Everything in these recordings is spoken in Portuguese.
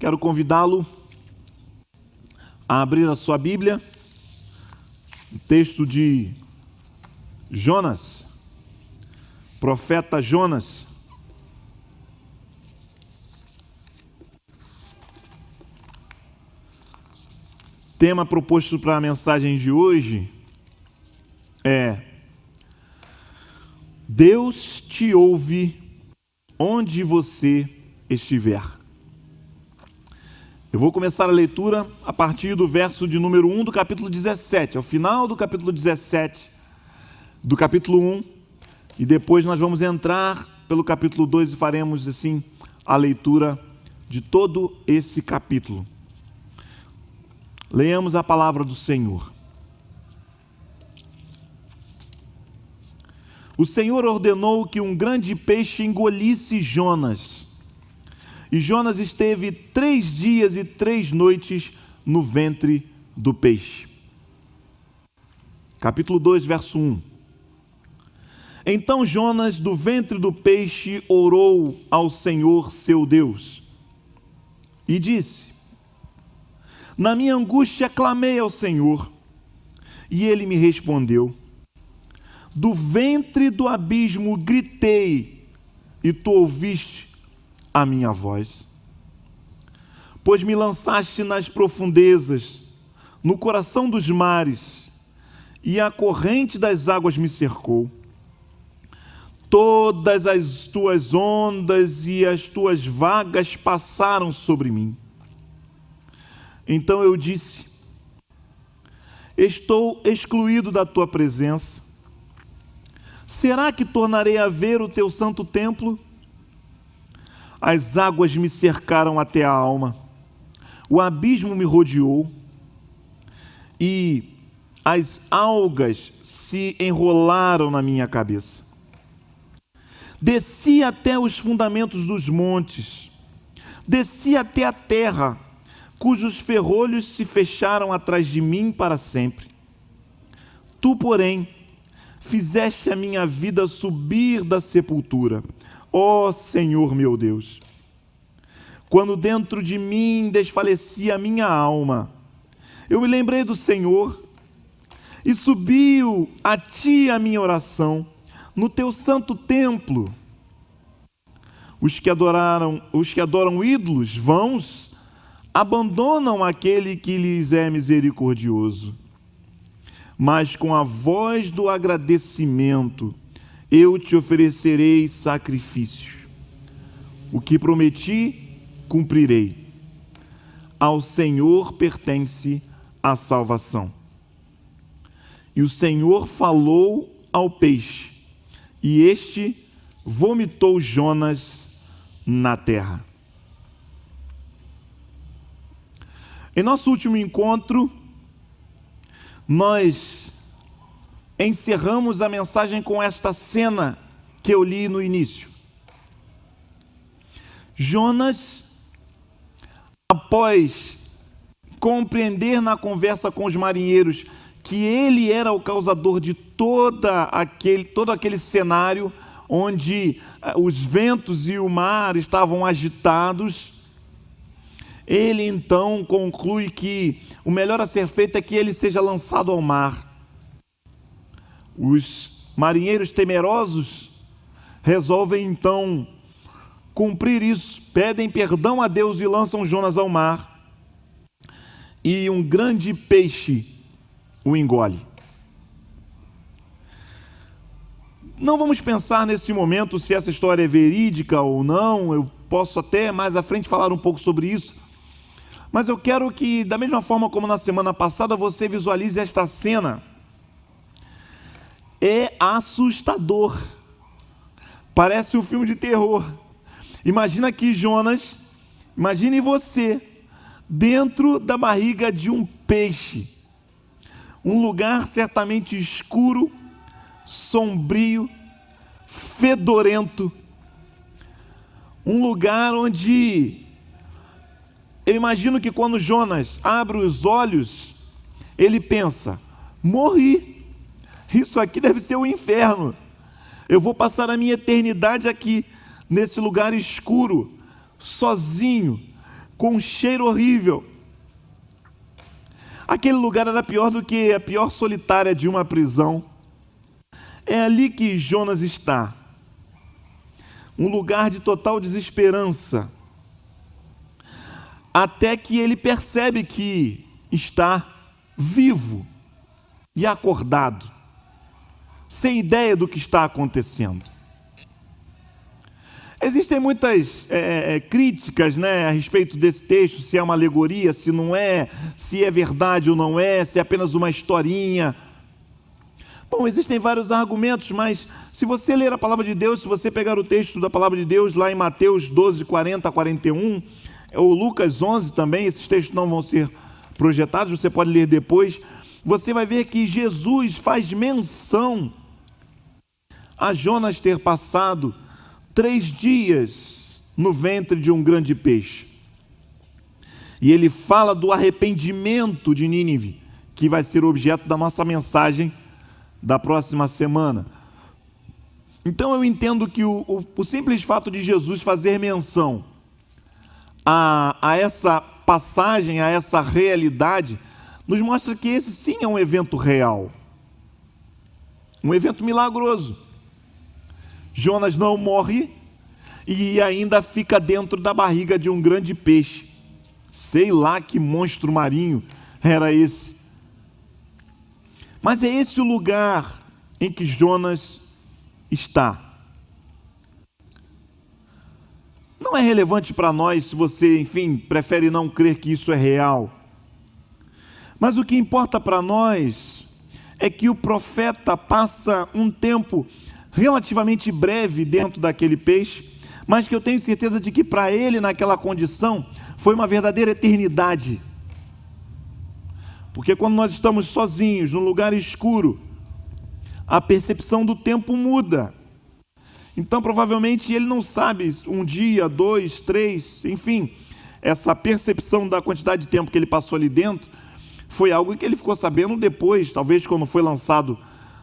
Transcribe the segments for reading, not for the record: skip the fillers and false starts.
Quero convidá-lo a abrir a sua Bíblia, o texto de Jonas, profeta Jonas. Tema proposto para a mensagem de hoje é: Deus te ouve onde você estiver. Eu vou começar a leitura a partir do verso de número 1 do capítulo 17, ao final do capítulo 17 do capítulo 1, e depois nós vamos entrar pelo capítulo 2 e faremos assim a leitura de todo esse capítulo. Leamos a palavra do Senhor. O Senhor ordenou que um grande peixe engolisse Jonas. E Jonas esteve 3 dias e 3 noites no ventre do peixe. Capítulo 2, verso 1. Então Jonas, do ventre do peixe, orou ao Senhor seu Deus e disse: Na minha angústia clamei ao Senhor, e ele me respondeu. Do ventre do abismo gritei, e tu ouviste a minha voz. Pois me lançaste nas profundezas, no coração dos mares, e a corrente das águas me cercou. Todas as tuas ondas e as tuas vagas passaram sobre mim. Então eu disse: estou excluído da tua presença. Será que tornarei a ver o teu santo templo? As águas me cercaram até a alma, o abismo me rodeou, e as algas se enrolaram na minha cabeça. Desci até os fundamentos dos montes, desci até a terra, cujos ferrolhos se fecharam atrás de mim para sempre. Tu, porém, fizeste a minha vida subir da sepultura, ó Senhor meu Deus. Quando dentro de mim desfalecia a minha alma, eu me lembrei do Senhor, e subiu a ti a minha oração no teu santo templo. Os que adoram ídolos vãos abandonam aquele que lhes é misericordioso. Mas com a voz do agradecimento eu te oferecerei sacrifício. O que prometi, cumprirei. Ao Senhor pertence a salvação. E o Senhor falou ao peixe, e este vomitou Jonas na terra. Em nosso último encontro, nós encerramos a mensagem com esta cena que eu li no início. Jonas, após compreender na conversa com os marinheiros que ele era o causador de todo aquele cenário onde os ventos e o mar estavam agitados, ele então conclui que o melhor a ser feito é que ele seja lançado ao mar. Os marinheiros temerosos resolvem então cumprir isso, pedem perdão a Deus e lançam Jonas ao mar. E um grande peixe o engole. Não vamos pensar nesse momento se essa história é verídica ou não, eu posso até mais à frente falar um pouco sobre isso, mas eu quero que, da mesma forma como na semana passada, você visualize esta cena. É assustador, parece um filme de terror. Imagina aqui Jonas, imagine você, dentro da barriga de um peixe, um lugar certamente escuro, sombrio, fedorento, um lugar onde eu imagino que quando Jonas abre os olhos, ele pensa: morri, isso aqui deve ser o inferno, eu vou passar a minha eternidade aqui, nesse lugar escuro, sozinho, com um cheiro horrível. Aquele lugar era pior do que a pior solitária de uma prisão. É ali que Jonas está. Um lugar de total desesperança. Até que ele percebe que está vivo e acordado, sem ideia do que está acontecendo. Existem muitas críticas, a respeito desse texto, se é uma alegoria, se não é, se é verdade ou não é, se é apenas uma historinha. Bom, existem vários argumentos, mas se você ler a palavra de Deus, se você pegar o texto da palavra de Deus lá em Mateus 12, 40 a 41, ou Lucas 11 também, esses textos não vão ser projetados, você pode ler depois, você vai ver que Jesus faz menção a Jonas ter passado 3 dias no ventre de um grande peixe. E ele fala do arrependimento de Nínive, que vai ser objeto da nossa mensagem da próxima semana. Então eu entendo que o simples fato de Jesus fazer menção a essa passagem, a essa realidade, nos mostra que esse sim é um evento real, um evento milagroso. Jonas não morre e ainda fica dentro da barriga de um grande peixe. Sei lá que monstro marinho era esse. Mas é esse o lugar em que Jonas está. Não é relevante para nós se você, enfim, prefere não crer que isso é real. Mas o que importa para nós é que o profeta passa um tempo relativamente breve dentro daquele peixe, mas que eu tenho certeza de que para ele, naquela condição, foi uma verdadeira eternidade. Porque quando nós estamos sozinhos, num lugar escuro, a percepção do tempo muda. Então, provavelmente, ele não sabe 1 dia, 2, 3, enfim, essa percepção da quantidade de tempo que ele passou ali dentro foi algo que ele ficou sabendo depois, talvez quando foi lançado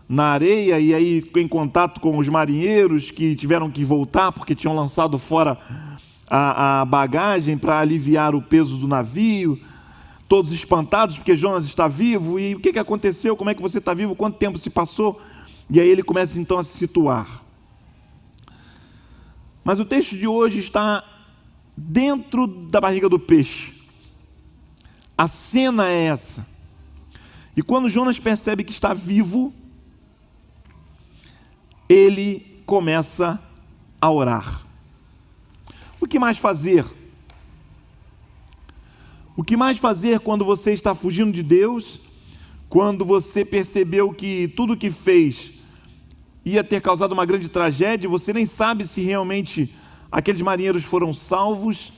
na areia e aí em contato com os marinheiros que tiveram que voltar porque tinham lançado fora a bagagem para aliviar o peso do navio, todos espantados porque Jonas está vivo. E o que aconteceu? Como é que você está vivo? Quanto tempo se passou? E aí ele começa então a se situar. Mas o texto de hoje está dentro da barriga do peixe. A cena é essa. E quando Jonas percebe que está vivo, ele começa a orar. O que mais fazer? O que mais fazer quando você está fugindo de Deus? Quando você percebeu que tudo o que fez ia ter causado uma grande tragédia, você nem sabe se realmente aqueles marinheiros foram salvos,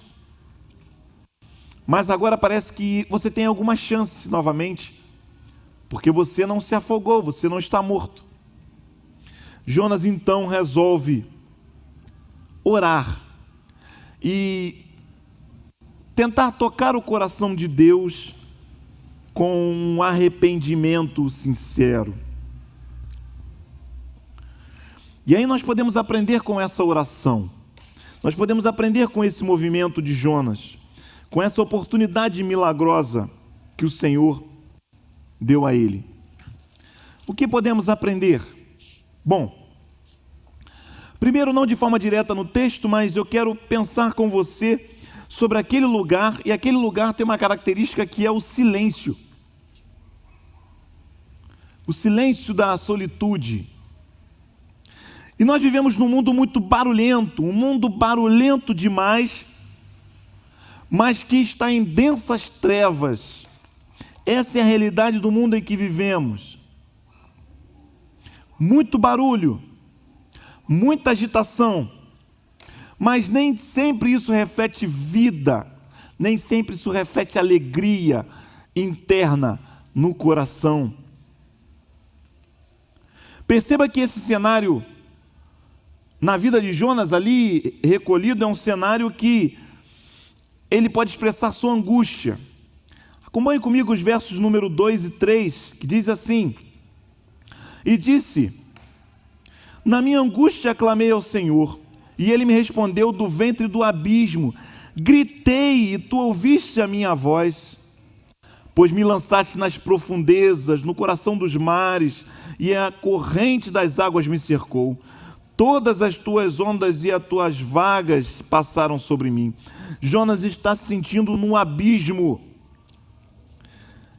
mas agora parece que você tem alguma chance novamente, porque você não se afogou, você não está morto. Jonas então resolve orar e tentar tocar o coração de Deus com um arrependimento sincero. E aí nós podemos aprender com essa oração, nós podemos aprender com esse movimento de Jonas, com essa oportunidade milagrosa que o Senhor deu a ele. O que podemos aprender? Bom, primeiro, não de forma direta no texto, mas eu quero pensar com você sobre aquele lugar, e aquele lugar tem uma característica que é o silêncio. O silêncio da solitude. E nós vivemos num mundo muito barulhento, um mundo barulhento demais, mas que está em densas trevas. Essa é a realidade do mundo em que vivemos. Muito barulho, muita agitação, mas nem sempre isso reflete vida, nem sempre isso reflete alegria interna no coração. Perceba que esse cenário na vida de Jonas ali recolhido é um cenário que ele pode expressar sua angústia. Acompanhe comigo os versos número 2 e 3, que diz assim: E disse: Na minha angústia clamei ao Senhor, e ele me respondeu do ventre do abismo. Gritei e tu ouviste a minha voz, pois me lançaste nas profundezas, no coração dos mares, e a corrente das águas me cercou. Todas as tuas ondas e as tuas vagas passaram sobre mim. Jonas está se sentindo num abismo.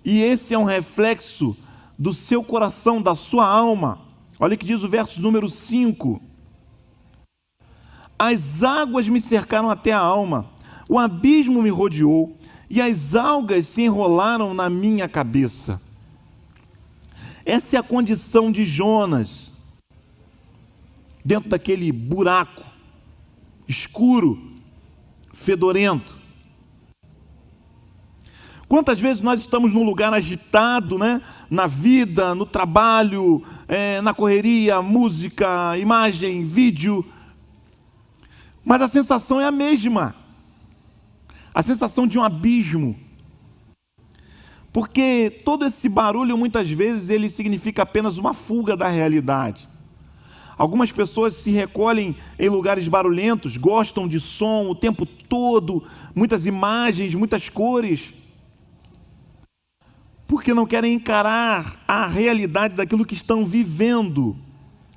E esse é um reflexo do seu coração, da sua alma. Olha o que diz o verso número 5. As águas me cercaram até a alma, o abismo me rodeou, e as algas se enrolaram na minha cabeça. Essa é a condição de Jonas, dentro daquele buraco escuro, fedorento. Quantas vezes nós estamos num lugar agitado, né? Na vida, no trabalho, na correria, música, imagem, vídeo, mas a sensação é a mesma, a sensação de um abismo, porque todo esse barulho muitas vezes ele significa apenas uma fuga da realidade. Algumas pessoas se recolhem em lugares barulhentos, gostam de som o tempo todo, muitas imagens, muitas cores, porque não querem encarar a realidade daquilo que estão vivendo.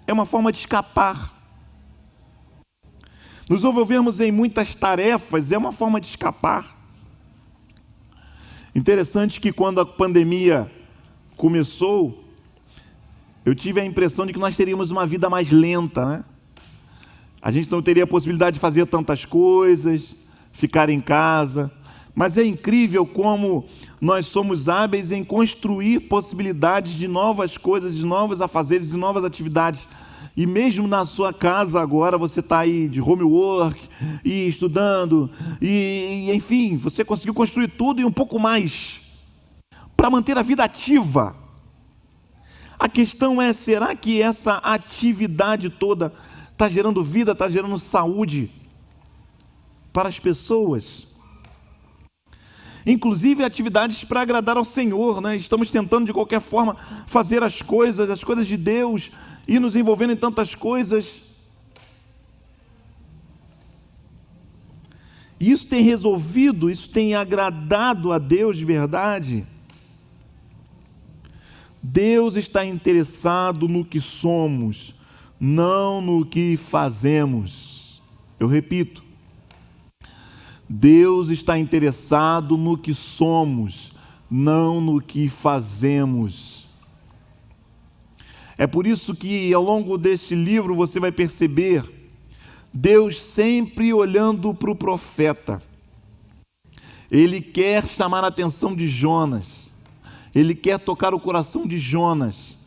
É uma forma de escapar. Nos envolvermos em muitas tarefas é uma forma de escapar. Interessante que quando a pandemia começou, eu tive a impressão de que nós teríamos uma vida mais lenta, né? A gente não teria a possibilidade de fazer tantas coisas, ficar em casa. Mas é incrível como nós somos hábeis em construir possibilidades de novas coisas, de novos afazeres, de novas atividades. E mesmo na sua casa agora, você está aí de homework, e estudando, e enfim, você conseguiu construir tudo e um pouco mais, para manter a vida ativa. A questão é, será que essa atividade toda está gerando vida, está gerando saúde para as pessoas? Inclusive atividades para agradar ao Senhor, né? Estamos tentando de qualquer forma fazer as coisas de Deus, e nos envolvendo em tantas coisas. E isso tem resolvido, isso tem agradado a Deus de verdade? Deus está interessado no que somos, não no que fazemos. Eu repito, Deus está interessado no que somos, não no que fazemos. É por isso que ao longo deste livro você vai perceber Deus sempre olhando para o profeta. Ele quer chamar a atenção de Jonas, ele quer tocar o coração de Jonas,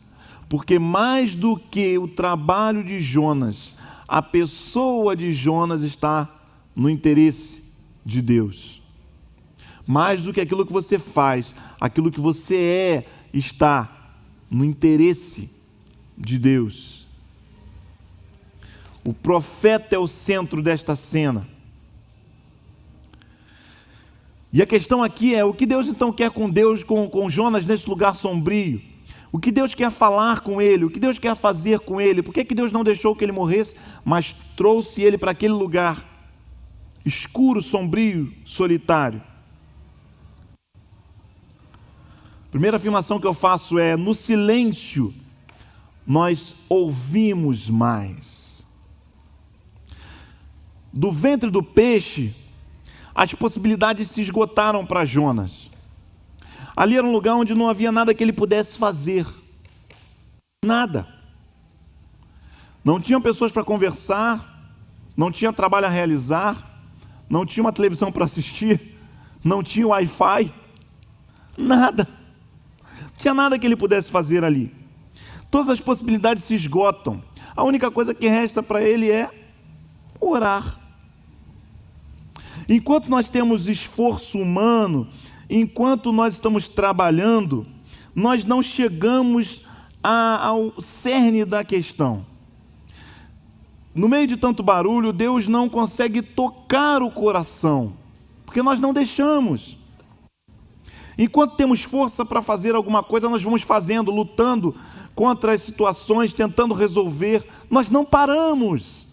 porque mais do que o trabalho de Jonas, a pessoa de Jonas está no interesse de Deus. Mais do que aquilo que você faz, aquilo que você é, está no interesse de Deus. O profeta é o centro desta cena. E a questão aqui é, o que Deus então quer com Jonas nesse lugar sombrio? O que Deus quer falar com ele? O que Deus quer fazer com ele? Por que Deus não deixou que ele morresse, mas trouxe ele para aquele lugar escuro, sombrio, solitário? A primeira afirmação que eu faço é, no silêncio nós ouvimos mais. Do ventre do peixe, as possibilidades se esgotaram para Jonas. Ali era um lugar onde não havia nada que ele pudesse fazer. Nada. Não tinham pessoas para conversar, não tinha trabalho a realizar, não tinha uma televisão para assistir, não tinha Wi-Fi, nada. Não tinha nada que ele pudesse fazer ali. Todas as possibilidades se esgotam. A única coisa que resta para ele é orar. Enquanto nós temos esforço humano, enquanto nós estamos trabalhando, nós não chegamos ao cerne da questão. No meio de tanto barulho, Deus não consegue tocar o coração, porque nós não deixamos. Enquanto temos força para fazer alguma coisa, nós vamos fazendo, lutando contra as situações, tentando resolver, nós não paramos.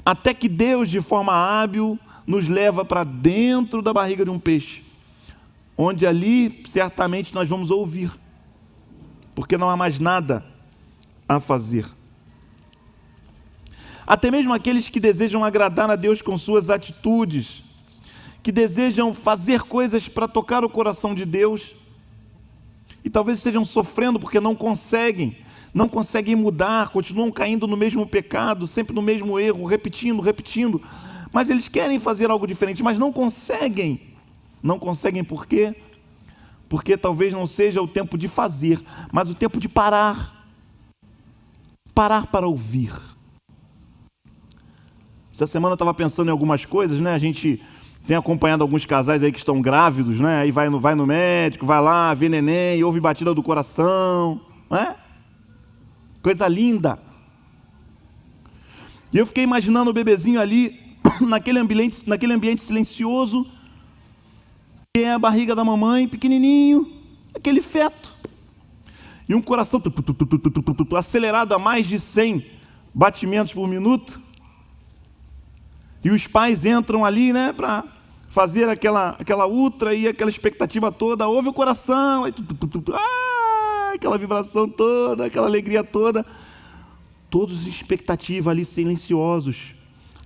Até que Deus, de forma hábil, nos leva para dentro da barriga de um peixe, onde ali certamente nós vamos ouvir, porque não há mais nada a fazer. Até mesmo aqueles que desejam agradar a Deus com suas atitudes, que desejam fazer coisas para tocar o coração de Deus, e talvez estejam sofrendo porque não conseguem mudar, continuam caindo no mesmo pecado, sempre no mesmo erro, repetindo, mas eles querem fazer algo diferente, mas não conseguem. Não conseguem por quê? Porque talvez não seja o tempo de fazer, mas o tempo de parar para ouvir. Essa semana eu estava pensando em algumas coisas, né? A gente tem acompanhado alguns casais aí que estão grávidos, né? Aí vai no médico, vai lá, vê neném, ouve batida do coração, né? Coisa linda. E eu fiquei imaginando o bebezinho ali, naquele ambiente silencioso, que é a barriga da mamãe, pequenininho, aquele feto. E um coração acelerado a mais de 100 batimentos por minuto. E os pais entram ali, né, para fazer aquela ultra e aquela expectativa toda, ouve o coração, aí, aquela vibração toda, aquela alegria toda. Todos em expectativa ali, silenciosos,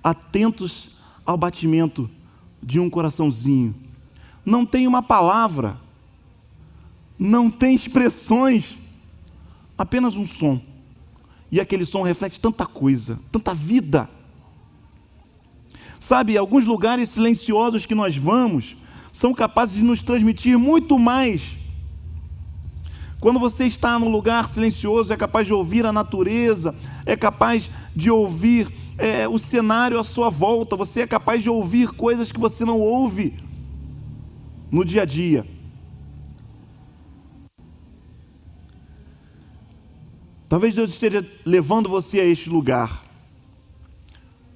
atentos ao batimento de um coraçãozinho. Não tem uma palavra, não tem expressões, apenas um som. E aquele som reflete tanta coisa, tanta vida. Sabe, alguns lugares silenciosos que nós vamos são capazes de nos transmitir muito mais. Quando você está num lugar silencioso, é capaz de ouvir a natureza, é capaz de ouvir o cenário à sua volta, você é capaz de ouvir coisas que você não ouve no dia a dia. Talvez Deus esteja levando você a este lugar,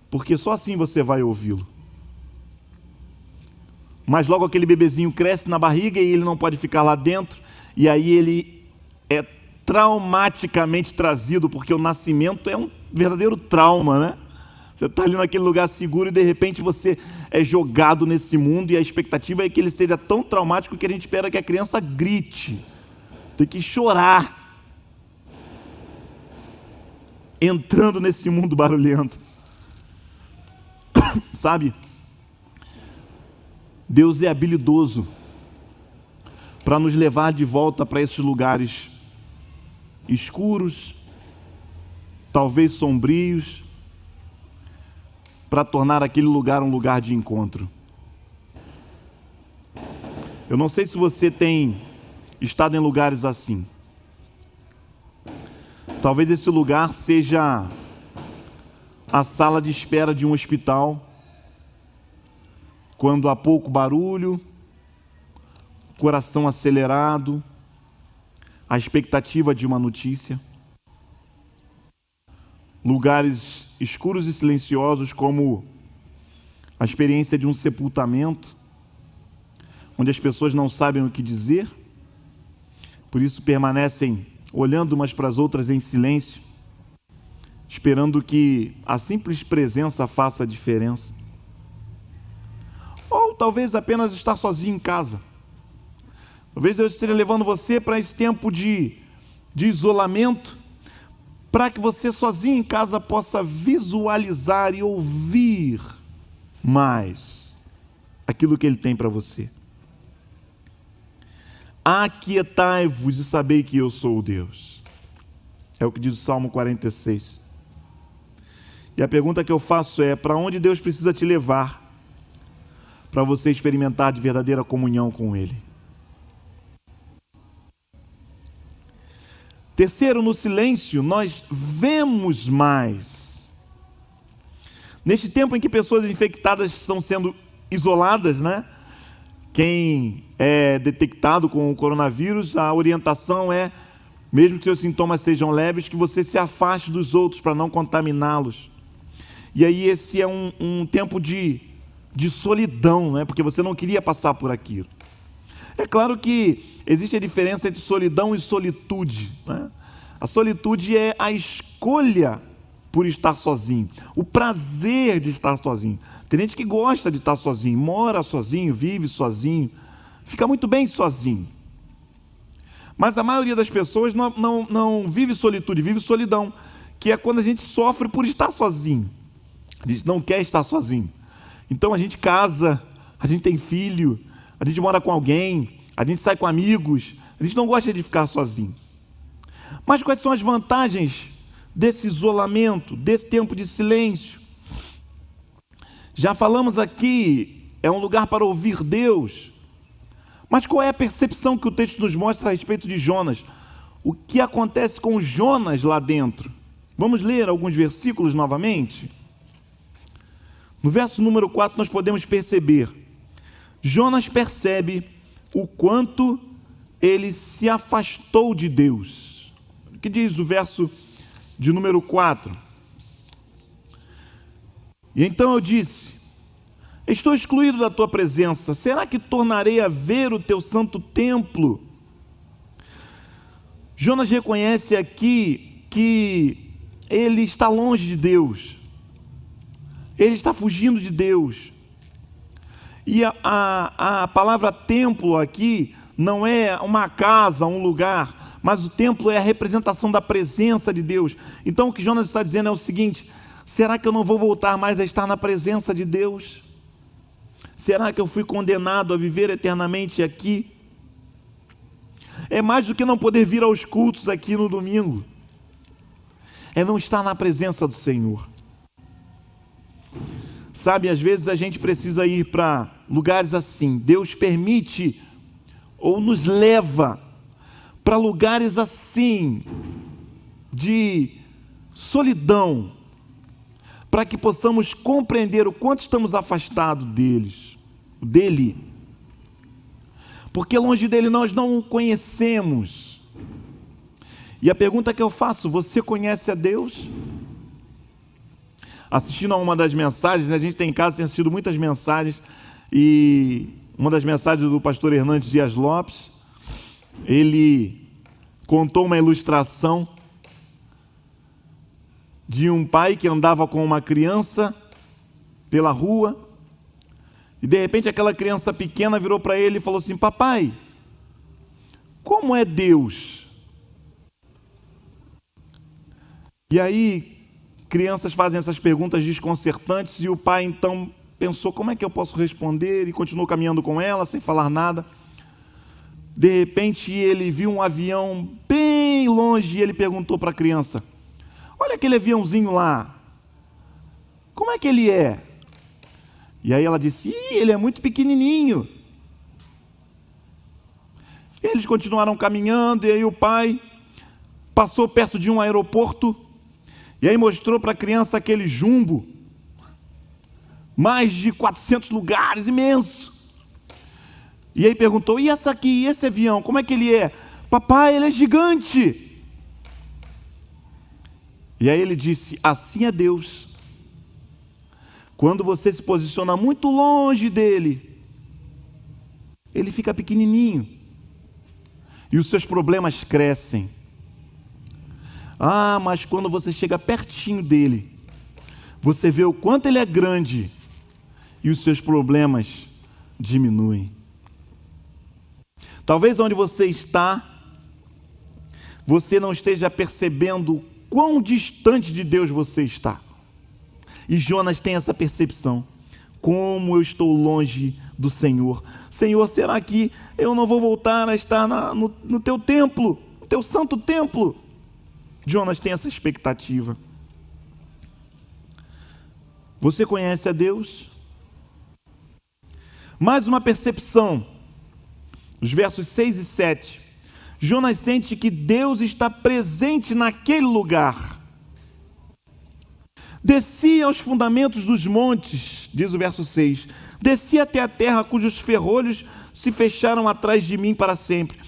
porque só assim você vai ouvi-lo. Mas logo aquele bebezinho cresce na barriga e ele não pode ficar lá dentro, e aí ele é traumaticamente trazido, porque o nascimento é um verdadeiro trauma, né? Você está ali naquele lugar seguro e de repente você é jogado nesse mundo, e a expectativa é que ele seja tão traumático que a gente espera que a criança grite, tem que chorar, entrando nesse mundo barulhento. Sabe? Deus é habilidoso para nos levar de volta para esses lugares escuros, talvez sombrios, para tornar aquele lugar um lugar de encontro. Eu não sei se você tem estado em lugares assim. Talvez esse lugar seja a sala de espera de um hospital, quando há pouco barulho, coração acelerado, a expectativa de uma notícia. Lugares escuros e silenciosos, como a experiência de um sepultamento, onde as pessoas não sabem o que dizer, por isso permanecem olhando umas para as outras em silêncio, esperando que a simples presença faça a diferença. Ou talvez apenas estar sozinho em casa. Talvez Deus esteja levando você para esse tempo de isolamento, para que você sozinho em casa possa visualizar e ouvir mais aquilo que Ele tem para você. Aquietai-vos e sabei que eu sou o Deus. É o que diz o Salmo 46. E a pergunta que eu faço é: para onde Deus precisa te levar para você experimentar de verdadeira comunhão com Ele? Terceiro, no silêncio, nós vemos mais. Neste tempo em que pessoas infectadas estão sendo isoladas, né? Quem é detectado com o coronavírus, a orientação é, mesmo que seus sintomas sejam leves, que você se afaste dos outros para não contaminá-los. E aí esse é um tempo de solidão, né? Porque você não queria passar por aquilo. É claro que existe a diferença entre solidão e solitude, né? A solitude é a escolha por estar sozinho, o prazer de estar sozinho. Tem gente que gosta de estar sozinho, mora sozinho, vive sozinho, fica muito bem sozinho. Mas a maioria das pessoas não vive solitude, vive solidão, que é quando a gente sofre por estar sozinho. A gente não quer estar sozinho. Então a gente casa, a gente tem filho, a gente mora com alguém, a gente sai com amigos, a gente não gosta de ficar sozinho. Mas quais são as vantagens desse isolamento, desse tempo de silêncio? Já falamos aqui, é um lugar para ouvir Deus. Mas qual é a percepção que o texto nos mostra a respeito de Jonas? O que acontece com Jonas lá dentro? Vamos ler alguns versículos novamente? No verso número 4 nós podemos perceber, Jonas percebe o quanto ele se afastou de Deus. O que diz o verso de número 4? E então eu disse: estou excluído da tua presença, será que tornarei a ver o teu santo templo? Jonas reconhece aqui que ele está longe de Deus, ele está fugindo de Deus. E a palavra templo aqui não é uma casa, um lugar, mas o templo é a representação da presença de Deus. Então o que Jonas está dizendo é o seguinte: será que eu não vou voltar mais a estar na presença de Deus? Será que eu fui condenado a viver eternamente aqui? É mais do que não poder vir aos cultos aqui no domingo, é não estar na presença do Senhor. Sabe, às vezes a gente precisa ir para lugares assim. Deus permite ou nos leva para lugares assim, de solidão, para que possamos compreender o quanto estamos afastados dele. Porque longe dele nós não o conhecemos. E a pergunta que eu faço: você conhece a Deus? Assistindo a uma das mensagens, a gente tem em casa, tem assistido muitas mensagens, e uma das mensagens do pastor Hernandes Dias Lopes, ele contou uma ilustração de um pai que andava com uma criança pela rua, e de repente aquela criança pequena virou para ele e falou assim: papai, como é Deus? E aí crianças fazem essas perguntas desconcertantes, e o pai então pensou: como é que eu posso responder? E continuou caminhando com ela sem falar nada. De repente ele viu um avião bem longe e ele perguntou para a criança: olha aquele aviãozinho lá, como é que ele é? E aí ela disse: ele é muito pequenininho. Eles continuaram caminhando, e aí o pai passou perto de um aeroporto, e aí mostrou para a criança aquele jumbo, mais de 400 lugares, imenso. E aí perguntou: e essa aqui, e esse avião, como é que ele é? Papai, ele é gigante. E aí ele disse: assim é Deus. Quando você se posiciona muito longe dele, ele fica pequenininho, e os seus problemas crescem. Ah, mas quando você chega pertinho dele, você vê o quanto ele é grande, e os seus problemas diminuem. Talvez onde você está, você não esteja percebendo quão distante de Deus você está. E Jonas tem essa percepção: como eu estou longe do Senhor. Senhor, será que eu não vou voltar a estar no teu templo, no teu santo templo? Jonas tem essa expectativa. Você conhece a Deus? Mais uma percepção. Os versos 6 e 7. Jonas sente que Deus está presente naquele lugar. Desci aos fundamentos dos montes, diz o verso 6. Desci até a terra cujos ferrolhos se fecharam atrás de mim para sempre.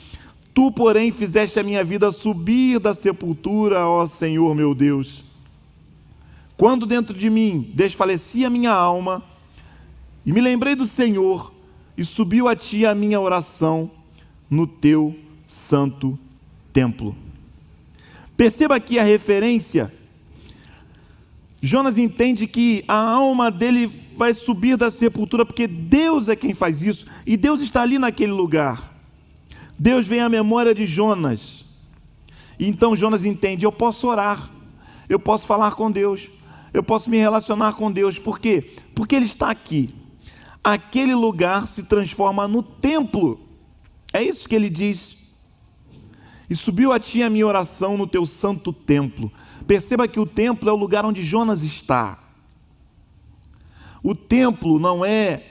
Tu, porém, fizeste a minha vida subir da sepultura, ó Senhor meu Deus. Quando dentro de mim desfalecia a minha alma, e me lembrei do Senhor, e subiu a ti a minha oração no teu santo templo. Perceba aqui a referência Jonas entende que a alma dele vai subir da sepultura, porque Deus é quem faz isso, e Deus está ali naquele lugar. Deus vem à memória de Jonas. E então Jonas entende: eu posso orar, eu posso falar com Deus, eu posso me relacionar com Deus. Por quê? Porque Ele está aqui. Aquele lugar se transforma no templo. É isso que ele diz. E subiu a ti a minha oração no teu santo templo. Perceba que o templo é o lugar onde Jonas está. O templo não é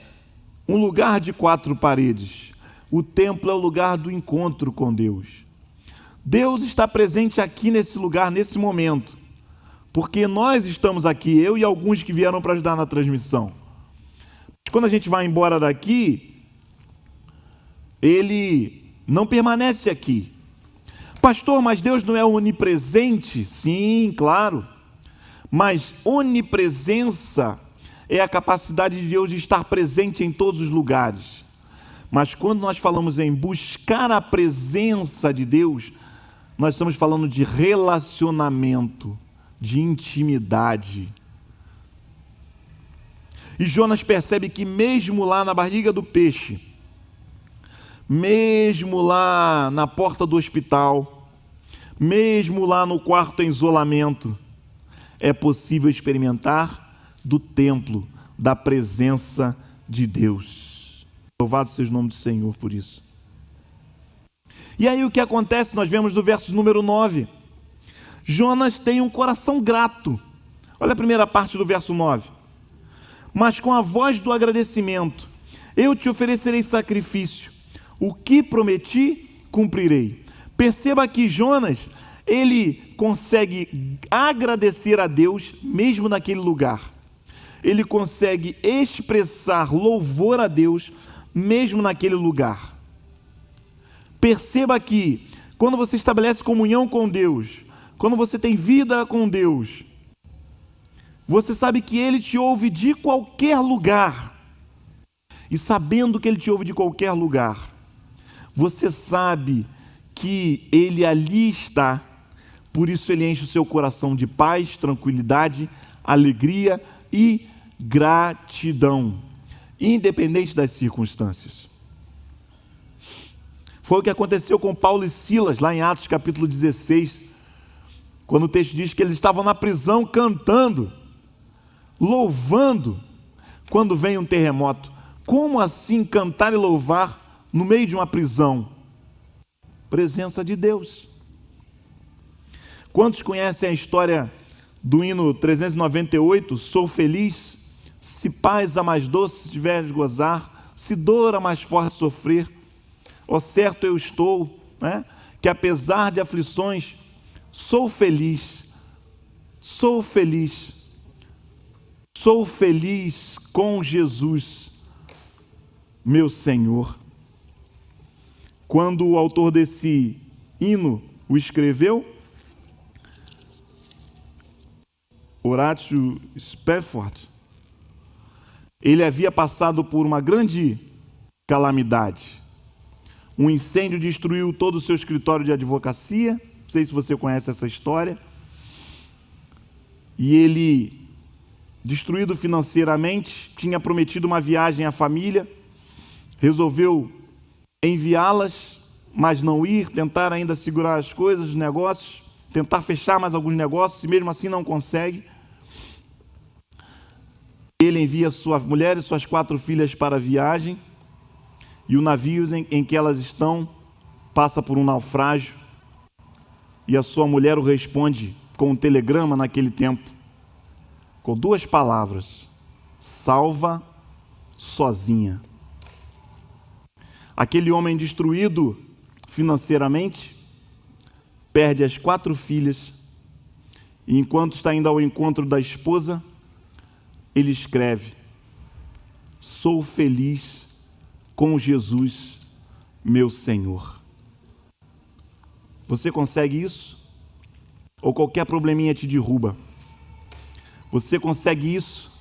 um lugar de 4 paredes. O templo é o lugar do encontro com Deus. Deus está presente aqui nesse lugar, nesse momento. Porque nós estamos aqui, eu e alguns que vieram para ajudar na transmissão. Quando a gente vai embora daqui, Ele não permanece aqui. Pastor, mas Deus não é onipresente? Sim, claro. Mas onipresença é a capacidade de Deus de estar presente em todos os lugares. Mas quando nós falamos em buscar a presença de Deus, nós estamos falando de relacionamento, de intimidade. E Jonas percebe que mesmo lá na barriga do peixe, mesmo lá na porta do hospital, mesmo lá no quarto em isolamento, é possível experimentar do templo, da presença de Deus. Louvado seja o nome do Senhor por isso. E aí o que acontece? Nós vemos no verso número 9. Jonas tem um coração grato. Olha a primeira parte do verso 9. Mas com a voz do agradecimento, eu te oferecerei sacrifício. O que prometi, cumprirei. Perceba que Jonas, ele consegue agradecer a Deus mesmo naquele lugar. Ele consegue expressar louvor a Deus mesmo naquele lugar. Perceba que quando você estabelece comunhão com Deus, quando você tem vida com Deus, você sabe que Ele te ouve de qualquer lugar. E sabendo que Ele te ouve de qualquer lugar, você sabe que Ele ali está. Por isso Ele enche o seu coração de paz, tranquilidade, alegria e gratidão, independente das circunstâncias. Foi o que aconteceu com Paulo e Silas, lá em Atos capítulo 16, quando o texto diz que eles estavam na prisão cantando, louvando, quando vem um terremoto. Como assim cantar e louvar no meio de uma prisão? Presença de Deus. Quantos conhecem a história do hino 398, sou feliz, se paz a mais doce tiveres gozar, se dor a mais forte sofrer, ó certo eu estou, né? Que apesar de aflições, sou feliz com Jesus, meu Senhor. Quando o autor desse hino o escreveu, Horatio Spafford, ele havia passado por uma grande calamidade. Um incêndio destruiu todo o seu escritório de advocacia. Não sei se você conhece essa história. E ele, destruído financeiramente, tinha prometido uma viagem à família, resolveu enviá-las, mas não ir, tentar ainda segurar as coisas, os negócios, tentar fechar mais alguns negócios, e mesmo assim não consegue. Ele envia sua mulher e suas 4 filhas para a viagem, e o navio em que elas estão passa por um naufrágio, e a sua mulher o responde com um telegrama naquele tempo, com 2 palavras: salva sozinha. Aquele homem destruído financeiramente perde as 4 filhas, e enquanto está indo ao encontro da esposa, ele escreve: sou feliz com Jesus, meu Senhor. Você consegue isso? Ou qualquer probleminha te derruba? Você consegue isso?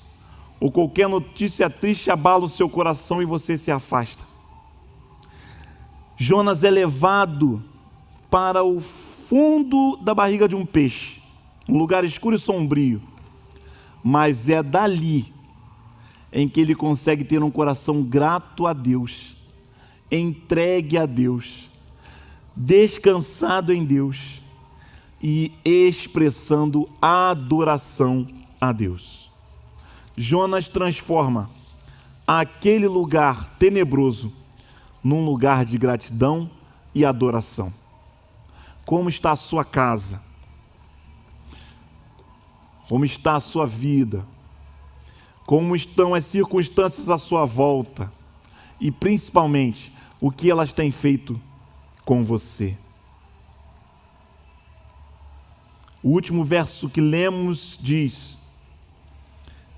Ou qualquer notícia triste abala o seu coração e você se afasta? Jonas é levado para o fundo da barriga de um peixe, um lugar escuro e sombrio. mas é dali em que ele consegue ter um coração grato a Deus, entregue a Deus, descansado em Deus e expressando adoração a Deus. Jonas transforma aquele lugar tenebroso num lugar de gratidão e adoração. Como está a sua casa? Como está a sua vida? Como estão as circunstâncias à sua volta? E principalmente, o que elas têm feito com você? O último verso que lemos diz: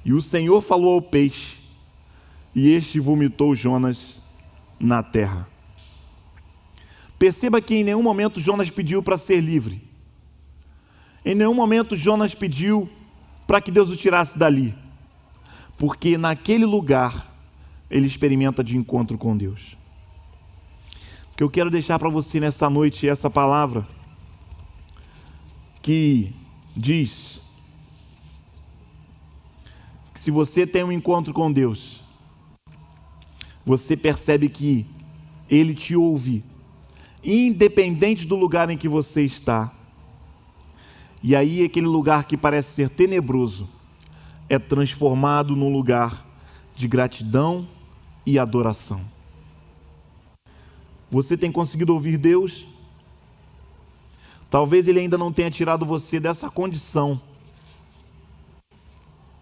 e o Senhor falou ao peixe, e este vomitou Jonas na terra. Perceba que em nenhum momento Jonas pediu para ser livre. Em nenhum momento Jonas pediu para que Deus o tirasse dali. Porque naquele lugar ele experimenta de encontro com Deus. O que eu quero deixar para você nessa noite é essa palavra que diz que se você tem um encontro com Deus, você percebe que Ele te ouve, independente do lugar em que você está. E aí aquele lugar que parece ser tenebroso é transformado num lugar de gratidão e adoração. Você tem conseguido ouvir Deus? Talvez Ele ainda não tenha tirado você dessa condição,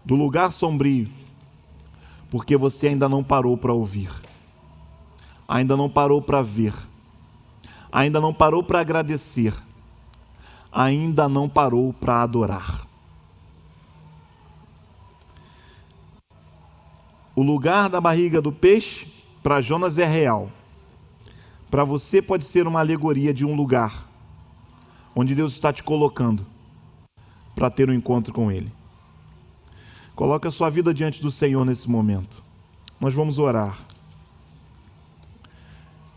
do lugar sombrio, porque você ainda não parou para ouvir, ainda não parou para ver, ainda não parou para agradecer, ainda não parou para adorar. O lugar da barriga do peixe, para Jonas, é real. Para você pode ser uma alegoria de um lugar onde Deus está te colocando para ter um encontro com Ele. Coloque a sua vida diante do Senhor nesse momento. Nós vamos orar.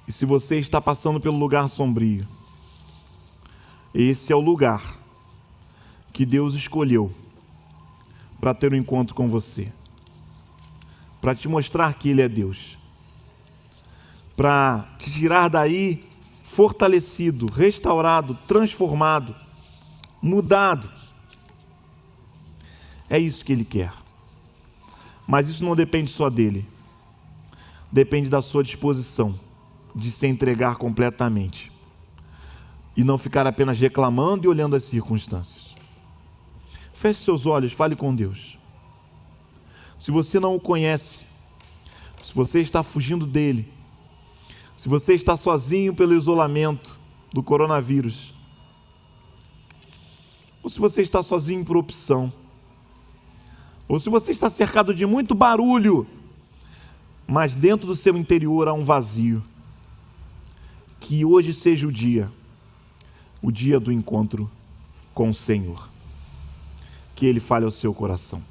E se você está passando pelo lugar sombrio, esse é o lugar que Deus escolheu para ter um encontro com você, para te mostrar que Ele é Deus, para te tirar daí fortalecido, restaurado, transformado, mudado. É isso que Ele quer. Mas isso não depende só dEle. Depende da sua disposição de se entregar completamente e não ficar apenas reclamando e olhando as circunstâncias. Feche seus olhos, fale com Deus. Se você não o conhece, se você está fugindo dele, se você está sozinho pelo isolamento do coronavírus, ou se você está sozinho por opção, ou se você está cercado de muito barulho, mas dentro do seu interior há um vazio, que hoje seja o dia do encontro com o Senhor. Que Ele fale ao seu coração.